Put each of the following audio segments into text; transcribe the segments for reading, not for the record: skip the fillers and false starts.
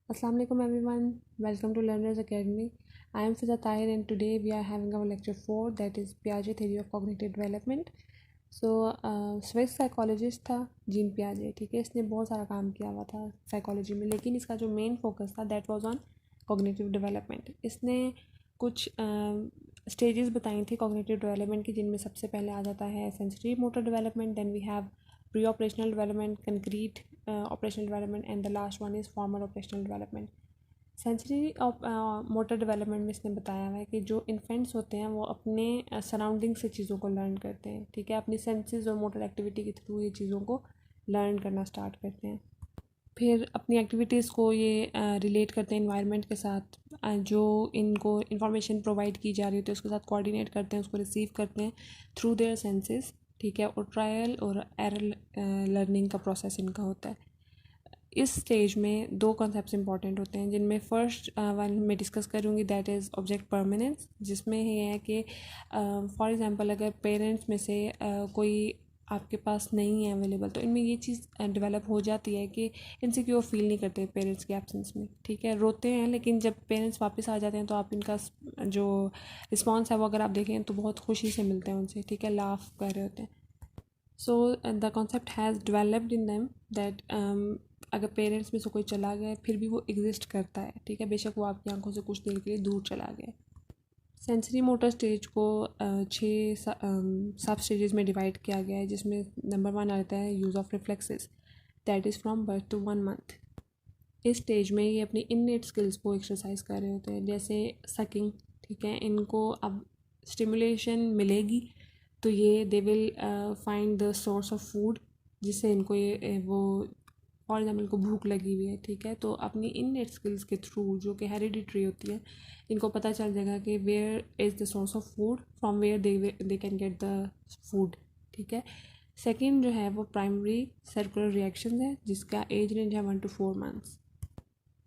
Assalamu alaikum everyone. Welcome to Learners Academy. I am Fiza Tahir and today we are having our lecture 4 that is Piaget theory of cognitive development. So Swiss psychologist था gene पियाजे, ठीक है। इसने बहुत सारा काम किया हुआ था साइकोलॉजी में, लेकिन इसका जो मेन फोकस था that was on cognitive development. इसने कुछ स्टेजेस बताई थी कॉग्निटिव डेवलपमेंट की, जिनमें सबसे पहले आ जाता है sensory motor development, then we have pre operational development, concrete operational development and the last one is formal operational development. Sensory motor development में इसने बताया हुआ है कि जो इन्फेंट्स होते हैं वो अपने सराउंडिंग से चीज़ों को लर्न करते हैं, ठीक है। अपनी सेंसेस और मोटर एक्टिविटी के थ्रू ये चीज़ों को लर्न करना स्टार्ट करते हैं। फिर अपनी एक्टिविटीज़ को ये रिलेट करते हैं इन्वायरमेंट के साथ, जो इनको इंफॉर्मेशन प्रोवाइड की जा रही होती है उसके साथ कोऑर्डिनेट करते हैं, उसको रिसीव करते हैं थ्रू देयर सेंसेस, ठीक है। और ट्रायल और एरर लर्निंग का प्रोसेस इनका होता है। इस स्टेज में दो कॉन्सेप्ट्स इंपॉर्टेंट होते हैं, जिनमें फर्स्ट वन मैं डिस्कस करूँगी दैट इज़ ऑब्जेक्ट परमानेंस, जिसमें ये है कि फॉर एग्जांपल अगर पेरेंट्स में से कोई आपके पास नहीं है अवेलेबल, तो इनमें ये चीज़ डेवलप हो जाती है कि इनसिक्योर फील नहीं करते पेरेंट्स के एब्सेंस में, ठीक है। रोते हैं, लेकिन जब पेरेंट्स वापस आ जाते हैं तो आप इनका जो रिस्पॉन्स है वो अगर आप देखें तो बहुत खुशी से मिलते हैं उनसे, ठीक है, लाफ कर रहे होते हैं। So the concept has developed in them that अगर पेरेंट्स में से कोई चला गया फिर भी वो एग्जिस्ट करता है, ठीक है, बेशक वो आपकी आंखों से कुछ देर के लिए दूर चला गया। सेंसरी मोटर स्टेज को छः सब स्टेजेस में डिवाइड किया गया है, जिसमें नंबर 1 आता है use of reflexes, that is from birth to 1 month. इस स्टेज में ये अपनी इननेट स्किल्स को एक्सरसाइज कर रहे होते हैं, जैसे सकिंग, ठीक है। इनको अब स्टिमुलेशन मिलेगी तो ये they will find the source of food, जिससे इनको ये वो फॉर एग्जाम्पल इनको भूख लगी हुई है, ठीक है, तो अपनी इननेट स्किल्स के थ्रू जो कि हेरिडिटरी होती है, इनको पता चल जाएगा कि where is the source of food, from where they can get the food, ठीक है। सेकेंड जो है वो प्राइमरी सर्कुलर रिएक्शन है, जिसका एज रेंज है 1 to 4 मंथ्स।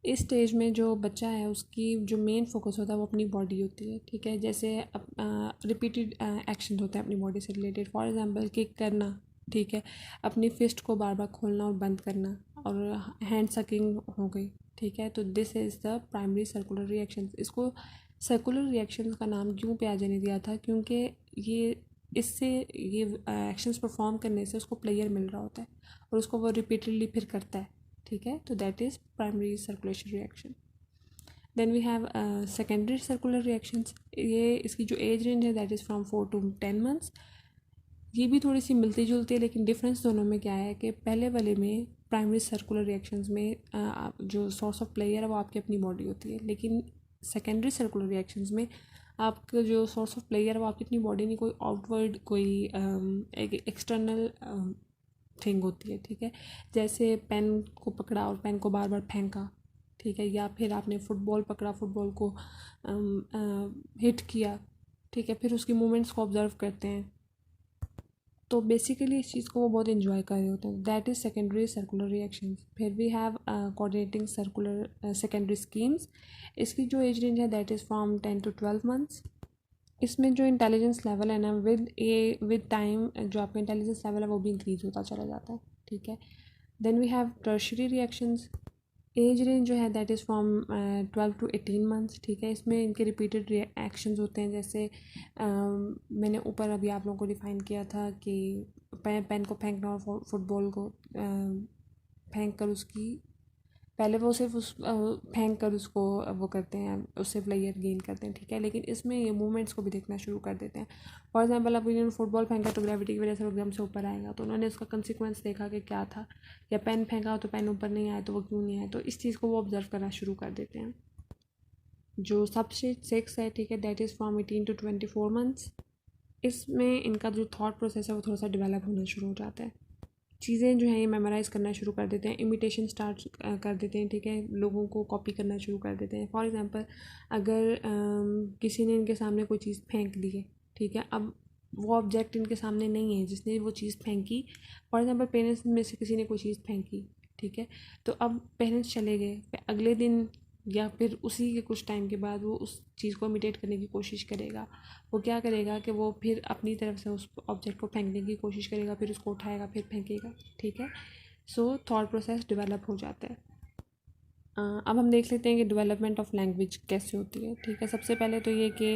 इस स्टेज में जो बच्चा है उसकी जो मेन फोकस होता है वो अपनी बॉडी होती है, ठीक है। जैसे रिपीटेड एक्शन होते हैं अपनी बॉडी से रिलेटेड, फॉर एग्जांपल किक करना, ठीक है, अपनी फिस्ट को बार बार खोलना और बंद करना, और हैंड सकिंग हो गई, ठीक है। तो this is the primary circular reactions. इसको सर्कुलर रिएक्शंस का नाम क्यों पियाजे ने दिया था, क्योंकि ये इससे ये एक्शंस परफॉर्म करने से उसको प्लेयर मिल रहा होता है और उसको वो रिपीटेडली फिर करता है, ठीक है। तो that is primary circulation reaction. Then we have secondary circular reactions. ये इसकी जो एज रेंज है that is from 4 to 10 months. ये भी थोड़ी सी मिलती जुलती है, लेकिन डिफरेंस दोनों में क्या है कि पहले वाले में प्राइमरी सर्कुलर रिएक्शंस में जो सोर्स ऑफ प्लेयर है वो आपकी अपनी बॉडी होती है, लेकिन सेकेंडरी सर्कुलर रिएक्शंस में आपका जो सोर्स ऑफ प्लेयर है वो आपकी अपनी बॉडी नहीं, कोई आउटवर्ड कोई एक एक्सटर्नल थिंग होती है, ठीक है। जैसे पेन को पकड़ा और पेन को बार बार फेंका, ठीक है, या फिर आपने फुटबॉल पकड़ा, फुटबॉल को हिट किया, ठीक है, फिर उसकी मूवमेंट्स को ऑब्जर्व करते हैं, तो बेसिकली इस चीज़ को वो बहुत इन्जॉय कर रहे होते हैं। That is secondary circular reactions. फिर we have coordinating circular secondary schemes. इसकी जो एज रेंज है that is from 10 to 12 months. इसमें जो इंटेलिजेंस लेवल है ना, विद टाइम जो आपका इंटेलिजेंस लेवल है वो भी इंक्रीज होता चला जाता है, ठीक है। Then we have tertiary reactions. Age range जो है that is from 12 to 18 months, ठीक है। इसमें इनके रिपीटेड रिएक्शंस होते हैं, जैसे मैंने ऊपर अभी आप लोगों को डिफ़ाइन किया था कि पेन को फेंकना और फुटबॉल को फेंक कर उसकी पहले वो सिर्फ उस फेंक कर उसको वो करते हैं, उससे प्लेयर गेन करते हैं, ठीक है, लेकिन इसमें ये मूवमेंट्स को भी देखना शुरू कर देते हैं। फॉर एग्जांपल अब इन्होंने फुटबॉल फेंका तो ग्रेविटी की वजह से वो एकदम से ऊपर आएगा, तो उन्होंने उसका कंसिक्वेंस देखा कि क्या था, या पेन फेंका तो पेन ऊपर नहीं आया तो वो क्यों नहीं आया, तो इस चीज़ को वो ऑब्जर्व करना शुरू कर देते हैं। जो सबसे 6 है, ठीक है, that is from 18 to 24 months. इसमें इनका जो थॉट प्रोसेस है वो थोड़ा सा डेवलप होना शुरू हो जाता है। चीज़ें जो हैं ये मेमोराइज़ करना शुरू कर देते हैं, इमिटेशन स्टार्ट कर देते हैं, ठीक है, लोगों को कॉपी करना शुरू कर देते हैं। फॉर एग्जांपल अगर किसी ने इनके सामने कोई चीज़ फेंक दी है, ठीक है, अब वो ऑब्जेक्ट इनके सामने नहीं है जिसने वो चीज़ फेंकी। फॉर एग्जांपल पेरेंट्स में से किसी ने कोई चीज़ फेंकी, ठीक है, तो अब पेरेंट्स चले गए, फिर अगले दिन या फिर उसी के कुछ टाइम के बाद वो उस चीज़ को इमिटेट करने की कोशिश करेगा। वो क्या करेगा कि वो फिर अपनी तरफ से उस ऑब्जेक्ट को फेंकने की कोशिश करेगा, फिर उसको उठाएगा, फिर फेंकेगा, ठीक है। सो थॉट प्रोसेस डेवलप हो जाता है। अब हम देख लेते हैं कि डेवलपमेंट ऑफ लैंग्वेज कैसे होती है। ठीक है, सबसे पहले तो ये कि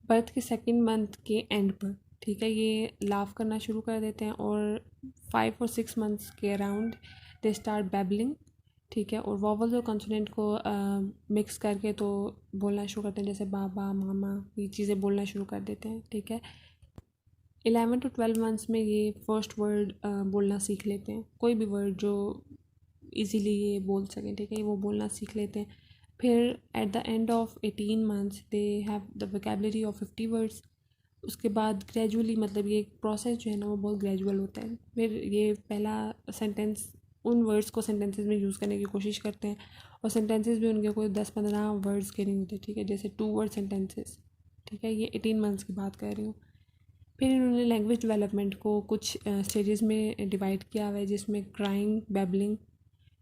बर्थ के सेकंड मंथ के एंड पर, ठीक है, ये लाफ करना शुरू कर देते हैं और 5 और 6 मंथ्स के अराउंड दे स्टार्ट बैबलिंग। ठीक है, और वॉवल्स और कॉन्सोनेंट को मिक्स करके तो बोलना शुरू करते हैं, जैसे बाबा, मामा, ये चीज़ें बोलना शुरू कर देते हैं। ठीक है, 11 to 12 मंथ्स में ये फर्स्ट वर्ड बोलना सीख लेते हैं, कोई भी वर्ड जो इजीली ये बोल सकें। ठीक है, वो बोलना सीख लेते हैं। फिर eight the end of 18 months they have the vocabulary of 50 words. उसके बाद ग्रेजुअली, मतलब ये प्रोसेस जो है ना वो बहुत ग्रेजुअल होता है। फिर ये पहला सेंटेंस, उन वर्ड्स को सेंटेंसेस में यूज़ करने की कोशिश करते हैं, और सेंटेंसेस भी उनके कोई 10-15 वर्ड्स के नहीं होते। ठीक है, जैसे 2 वर्ड सेंटेंसेस। ठीक है, ये 18 मंथ्स की बात कर रही हूँ। फिर इन्होंने लैंग्वेज डेवलपमेंट को कुछ स्टेजेस में डिवाइड किया हुआ है, जिसमें क्राइंग, बैबलिंग।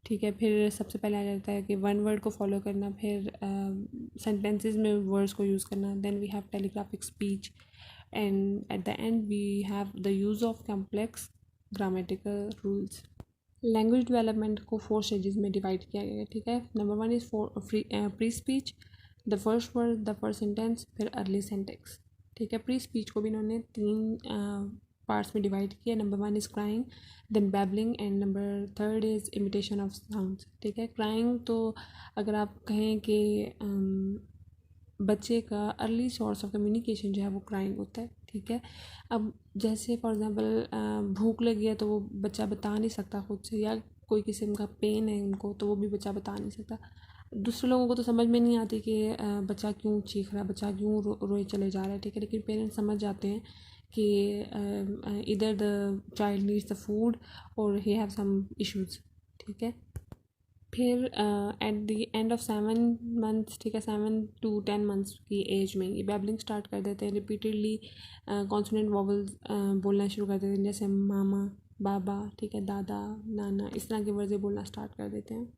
ठीक है, फिर सबसे पहले आ जाता है कि वन वर्ड को फॉलो करना, फिर सेंटेंसेस में वर्ड्स को यूज़ करना, then we have telegraphic speech, and at the end we have the use of complex grammatical rules. Language development को 4 स्टेजेस में डिवाइड किया गया है। ठीक है, number 1 is pre speech, the first word, the first sentence, फिर early sentence. ठीक है, प्री स्पीच को भी इन्होंने 3 पार्ट्स में डिवाइड किया। Number 1 is crying, then babbling, and number 3 is imitation of sounds. ठीक है, क्राइंग तो अगर आप कहें कि बच्चे का अर्ली सोर्स ऑफ कम्युनिकेशन जो है वो क्राइंग होता है। ठीक है, अब जैसे फॉर एग्ज़ाम्पल भूख लगी है तो वो बच्चा बता नहीं सकता खुद से, या कोई किस्म का पेन है उनको तो वो भी बच्चा बता नहीं सकता। दूसरे लोगों को तो समझ में नहीं आती कि बच्चा क्यों चीख रहा है, बच्चा क्यों रोए चले जा रहा है। ठीक है, लेकिन पेरेंट्स समझ जाते हैं कि इधर the child needs the food और ही हैव सम इश्यूज़। ठीक है, फिर eight the end of 7 months, ठीक है, 7 to 10 मंथ्स की एज में ये बैबलिंग स्टार्ट कर देते हैं। रिपीटेडली कॉन्सोनेंट वॉवल्स बोलना शुरू कर देते हैं, जैसे मामा, बाबा, ठीक है, दादा, नाना, इस तरह के वर्ड्स बोलना स्टार्ट कर देते हैं।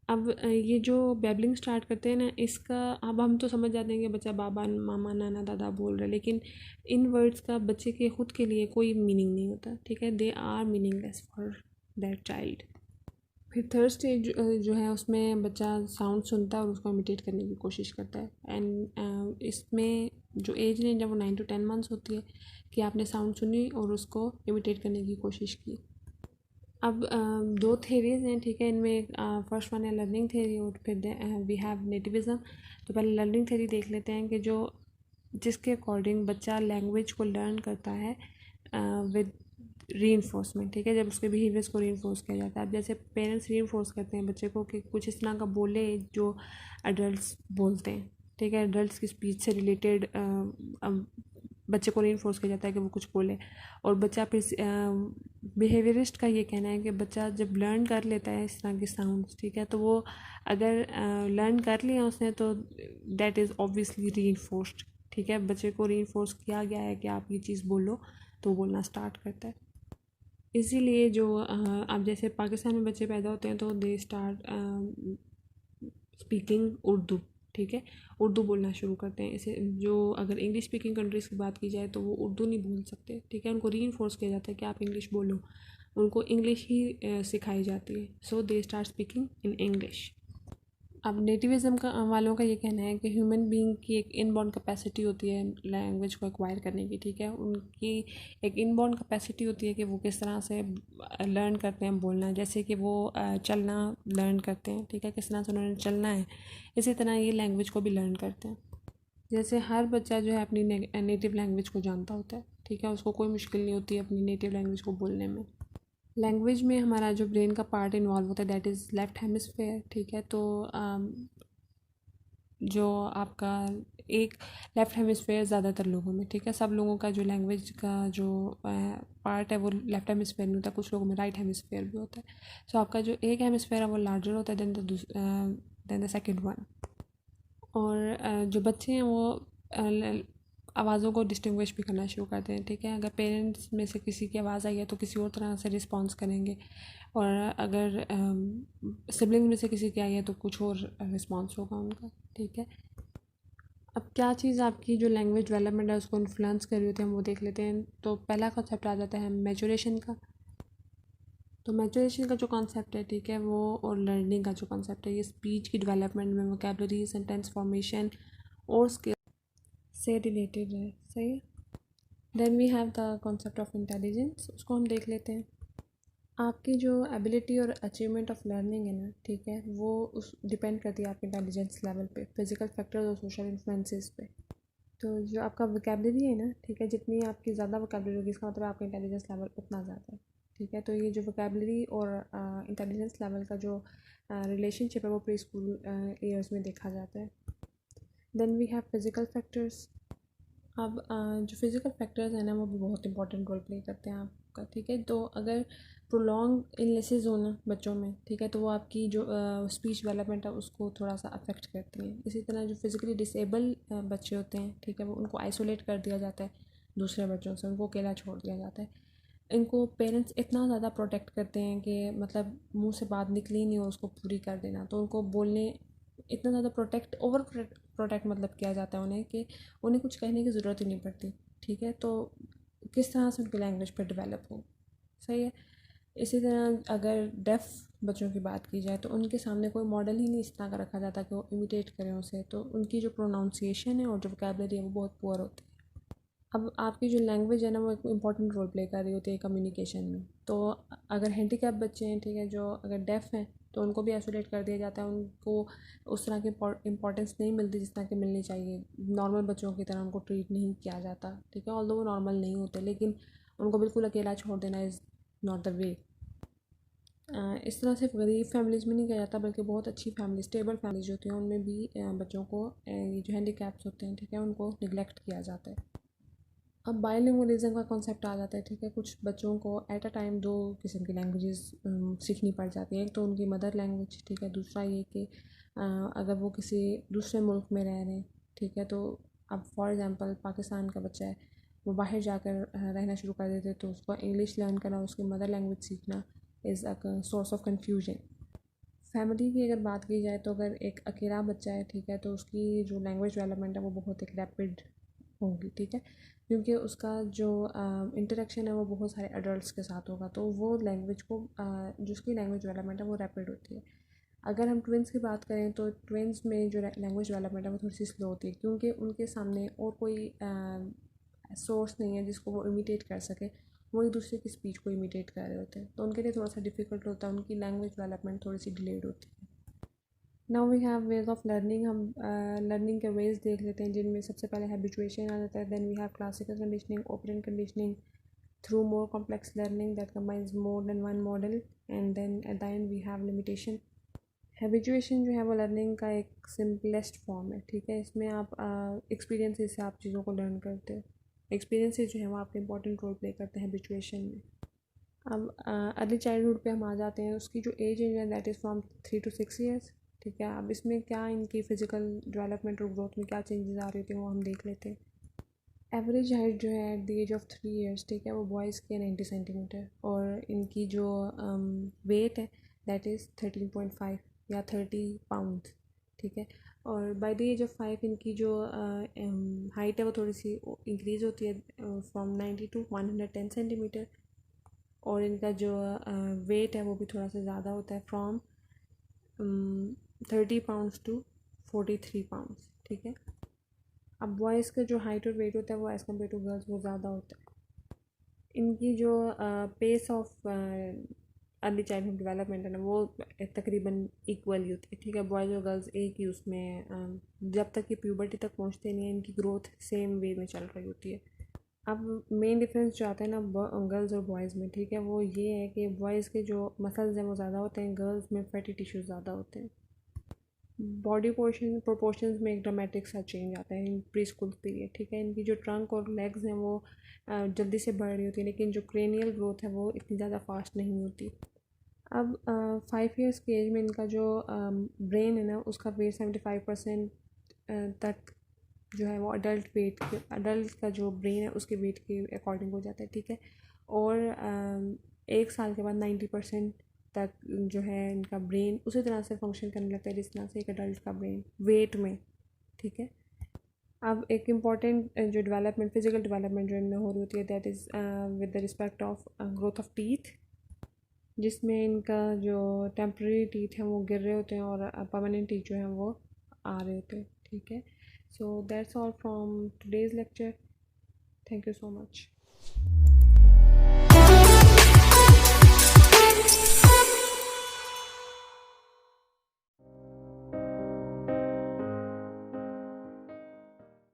अब ये जो बैबलिंग स्टार्ट करते हैं ना, इसका अब हम तो समझ जाते हैं कि बच्चा बाबा, मामा, नाना, दादा बोल रहा है, लेकिन इन वर्ड्स का बच्चे के खुद के लिए कोई मीनिंग नहीं होता। ठीक है, they are meaningless for that child. फिर थर्ड स्टेज जो है उसमें बच्चा साउंड सुनता है और उसको इमिटेट करने की कोशिश करता है। एंड इसमें जो एज रेंज है वो 9 to 10 मंथ्स होती है कि आपने साउंड सुनी और उसको इमिटेट करने की कोशिश की। अब 2 थेरीज़ हैं। ठीक है, इनमें फर्स्ट वन है लर्निंग थेरी और फिर वी हैव नेटिविज़म। तो पहले लर्निंग थेरी देख लेते हैं कि जो जिसके अकॉर्डिंग बच्चा लैंग्वेज को लर्न करता है विद रीइंफोर्समेंट। ठीक है, जब उसके बिहेवियर्स को रीइंफोर्स किया जाता है। अब जैसे पेरेंट्स रीइंफोर्स करते हैं बच्चे को कि कुछ इस तरह का बोले जो एडल्ट्स बोलते हैं। ठीक है, एडल्ट्स की स्पीच से रिलेटेड बच्चे को रीइंफोर्स किया जाता है कि वो कुछ बोले, और बच्चा फिर बिहेवियरिस्ट का ये कहना है कि बच्चा जब लर्न कर लेता है इस तरह के साउंड्स, ठीक है, तो वो अगर लर्न कर लिया उसने तो दैट इज़ ऑब्वियसली रीइंफोर्स्ड। ठीक है, बच्चे को रीइंफोर्स किया गया है कि आप ये चीज़ बोलो तो वो बोलना स्टार्ट करता है। इसीलिए जो अब जैसे पाकिस्तान में बच्चे पैदा होते हैं तो दे स्टार्ट स्पीकिंग उर्दू। ठीक है, उर्दू बोलना शुरू करते हैं। इसे जो अगर इंग्लिश स्पीकिंग कंट्रीज़ की बात की जाए तो वो उर्दू नहीं बोल सकते। ठीक है, उनको रीइंफोर्स किया जाता है कि आप इंग्लिश बोलो, उनको इंग्लिश ही सिखाई जाती है। So they start speaking in English. अब नेटिविज़म का वालों का ये कहना है कि ह्यूमन बीइंग की एक इनबॉर्न कैपेसिटी होती है लैंग्वेज को एक्वायर करने की। ठीक है, उनकी एक इनबॉर्न कैपेसिटी होती है कि वो किस तरह से लर्न करते हैं बोलना, जैसे कि वो चलना लर्न करते हैं। ठीक है, किस तरह से उन्होंने चलना है, इसी तरह ये लैंग्वेज को भी लर्न करते हैं। जैसे हर बच्चा जो है अपनी नेटिव लैंग्वेज को जानता होता है। ठीक है, उसको कोई मुश्किल नहीं होती अपनी नेटिव लैंग्वेज को बोलने में। लैंग्वेज में हमारा जो ब्रेन का पार्ट इन्वॉल्व होता है दैट इज़ लेफ्ट हेमिस्फेयर। ठीक है, तो जो आपका एक लेफ़्ट हेमिस्फेयर ज़्यादातर लोगों में, ठीक है, सब लोगों का जो लैंग्वेज का जो पार्ट है वो लेफ़्ट हेमिस्फेयर में होता है, कुछ लोगों में राइट हेमिस्फेयर भी होता है। सो आपका जो एक हेमिस्फेयर है वो लार्जर होता है देन द सेकेंड वन। और जो बच्चे हैं वो आवाज़ों को डिस्टिंग्विश भी करना शुरू करते हैं। ठीक है, अगर पेरेंट्स में से किसी की आवाज़ आई है तो किसी और तरह से रिस्पॉन्स करेंगे, और अगर सिबलिंग में से किसी की आई है तो कुछ और रिस्पॉन्स होगा उनका। ठीक है, अब क्या चीज़ आपकी जो लैंग्वेज डेवलपमेंट है उसको इन्फ्लुएंस कर रही होती है हम वो देख लेते हैं। तो पहला कॉन्सेप्ट आ जाता है मैचुरेशन का। तो मैचुरेशन का जो कॉन्सेप्ट है, ठीक है, वो और लर्निंग का जो कॉन्सेप्ट है, ये स्पीच की डेवलपमेंट में वोकेबलरी, सेंटेंस फॉर्मेशन और स्किल से रिलेटेड है। सही है। Then we have the concept of intelligence, उसको हम देख लेते हैं। आपकी जो एबिलिटी और अचीवमेंट ऑफ लर्निंग है ना, ठीक है, वो उस डिपेंड करती है आपके इंटेलिजेंस लेवल पे, फिजिकल फैक्टर्स और सोशल इन्फ्लुएंसेस पे। तो जो आपका वोकेबलरी है ना, ठीक है, जितनी आपकी ज़्यादा वोकेबलरी होगी, इसका मतलब आपका इंटेलिजेंस लेवल उतना ज़्यादा है। ठीक है, तो ये जो वोकेबलरी और इंटेलिजेंस लेवल का जो रिलेशनशिप है वो प्री स्कूल ईयर्स में देखा जाता है। Then we have physical factors. अब जो फिज़िकल फैक्टर्स हैं ना, वो भी बहुत इंपॉर्टेंट रोल प्ले करते हैं आपका। ठीक है, तो अगर प्रोलॉन्ग इलनेसेस हो ना बच्चों में, ठीक है, तो वो आपकी जो स्पीच डेवलपमेंट है उसको थोड़ा सा अफेक्ट करती हैं। इसी तरह जो फिज़िकली डिसेबल बच्चे होते हैं, ठीक है, वो उनको आइसोलेट कर दिया जाता है दूसरे बच्चों से, उनको अकेला छोड़ दिया जाता है। इनको पेरेंट्स इतना ज़्यादा प्रोटेक्ट करते हैं कि मतलब मुंह से बात निकली नहीं और उसको पूरी कर देना, तो उनको बोलने इतना ज़्यादा ओवर प्रोटेक्ट मतलब किया जाता है उन्हें कि उन्हें कुछ कहने की ज़रूरत ही नहीं पड़ती। ठीक है, तो किस तरह से उनकी लैंग्वेज पर डेवलप हो। सही है। इसी तरह अगर डेफ़ बच्चों की बात की जाए तो उनके सामने कोई मॉडल ही नहीं इस तरह का रखा जाता कि वो इमिटेट करें उसे, तो उनकी जो प्रोनाउंसिएशन है और जो वोकैबुलरी है वो बहुत पुअर होती है। अब आपकी जो लैंग्वेज है ना, वो एक इम्पॉर्टेंट रोल प्ले कर रही होती है कम्युनिकेशन में। तो अगर हैंडीकैप बच्चे हैं, ठीक है, जो अगर डेफ़ हैं, तो उनको भी आइसोलेट कर दिया जाता है, उनको उस तरह की इम्पोर्टेंस नहीं मिलती जिस तरह की मिलनी चाहिए। नॉर्मल बच्चों की तरह उनको ट्रीट नहीं किया जाता। ठीक है, ऑल्दो वो नॉर्मल नहीं होते, लेकिन उनको बिल्कुल अकेला छोड़ देना इज़ नॉट द वे। इस तरह सिर्फ गरीब फैमिलीज़ में नहीं किया जाता, बल्कि बहुत अच्छी फैमिली, स्टेबल फैमिलीज होती हैं, उनमें भी बच्चों को ये जो हैंडीकैप्स होते हैं, ठीक है, उनको निगलेक्ट किया जाता है। अब बाइलिंगुअलिज्म का कॉन्सेप्ट आ जाता है। ठीक है, कुछ बच्चों को एट अ टाइम दो किस्म की लैंग्वेजेस सीखनी पड़ जाती है। एक तो उनकी मदर लैंग्वेज, ठीक है, दूसरा ये कि अगर वो किसी दूसरे मुल्क में रह रहे हैं, ठीक है, तो अब फॉर एग्ज़ाम्पल पाकिस्तान का बच्चा है, वो बाहर जाकर रहना शुरू कर देते, तो उसको इंग्लिश लर्न करना, उसकी मदर लैंग्वेज सीखना is a source of confusion. Family की अगर बात की जाए तो अगर एक अकेला बच्चा है, ठीक है, तो उसकी जो लैंग्वेज डेवलपमेंट है वो बहुत एक रैपिड होगी। ठीक है, क्योंकि उसका जो इंटरेक्शन है वो बहुत सारे एडल्ट्स के साथ होगा, तो वो लैंग्वेज को जो उसकी लैंग्वेज डेवलपमेंट है वो रैपिड होती है। अगर हम ट्विंस की बात करें तो ट्विंस में जो लैंग्वेज डेवलपमेंट है वो थोड़ी सी स्लो होती है, क्योंकि उनके सामने और कोई सोर्स नहीं है जिसको वो इमिटेट कर सके। वो एक दूसरे की स्पीच को इमिटेट कर रहे होते हैं, तो उनके लिए थोड़ा सा डिफिकल्ट होता है, उनकी लैंग्वेज डेवलपमेंट थोड़ी सी डिलेड होती है। Now we have ways of learning. हम लर्निंग के वेज देख लेते हैं, जिनमें सबसे पहले हैबिचुएशन आ जाता है। Then we have classical conditioning, operant conditioning through more complex learning that combines more than one model, and then at the end we have limitation. Habituation जो है वो लर्निंग का एक सिंपलेस्ट फॉर्म है। ठीक है, इसमें आप एक्सपीरियंसेस से आप चीज़ों को लर्न करते हो। एक्सपीरियंसेस जो है वो आपके इंपॉर्टेंट रोल प्ले करते हैं हैबिचुएशन में। अब अर्ली चाइल्डहुड पे हम आ जाते हैं। उसकी जो एज है that is from 3 to 6 years. ठीक है, अब इसमें क्या इनकी फ़िज़िकल डेवलपमेंट और ग्रोथ में क्या चेंजेस आ रही होती हैं वो हम देख लेते हैं। एवरेज हाइट जो है at the age of 3 years, ठीक है, वो बॉयज़ की है 90 सेंटीमीटर, और इनकी जो वेट है दैट इज़ 13.5 या 30 पाउंड। ठीक है, और बाय द एज ऑफ 5 इनकी जो हाइट है वो थोड़ी सी इंक्रीज़ होती है फ्रॉम 90 to 110 सेंटीमीटर, और इनका जो वेट है वो भी थोड़ा सा ज़्यादा होता है फ्रॉम 30 पाउंड्स to 43 पाउंड्स। ठीक है, अब बॉयज़ का जो हाइट और वेट होता है वो एज़ कम्पेयर टू गर्ल्स वो ज़्यादा होता है। इनकी जो pace of early childhood development है ना, वो तकरीबन इक्वल ही होती है। ठीक है, बॉयज़ और गर्ल्स एक ही उसमें जब तक ये प्यूबर्टी तक पहुंचते नहीं हैं, इनकी ग्रोथ सेम वे में चल रही होती है। अब मेन डिफरेंस जो आता है ना गर्ल्स और बॉयज़ में, ठीक है, वो ये है कि बॉयज़ के जो मसल्स हैं वो ज़्यादा होते हैं, गर्ल्स में फैटी टिश्यूज़ ज़्यादा होते हैं। बॉडी पोर्शन प्रोपोर्शंस में एक ड्रामेटिक सा चेंज आता है इन प्री स्कूल पीरियड। ठीक है, इनकी जो ट्रंक और लेग्स हैं वो जल्दी से बढ़ रही होती है, लेकिन जो क्रेनियल ग्रोथ है वो इतनी ज़्यादा फास्ट नहीं होती। अब 5 ईयर्स की एज में इनका जो ब्रेन है ना, उसका वेट 75% तक जो है वो अडल्ट का जो ब्रेन है उसके वेट के अकॉर्डिंग हो जाता है। ठीक है, और 1 साल के बाद 90% तक जो है इनका ब्रेन उसी तरह से फंक्शन करने लगता है जिस तरह से एक अडल्ट का ब्रेन वेट में। ठीक है, अब एक इम्पॉर्टेंट जो डेवलपमेंट फिजिकल डेवलपमेंट जो इनमें हो रही होती है that is with the respect of growth of teeth. जिसमें इनका जो टेम्प्रेरी टीथ हैं वो गिर रहे होते हैं और परमानेंट टीथ जो हैं वो आ रहे होते हैं, ठीक है। So that's all from today's lecture. Thank you so much.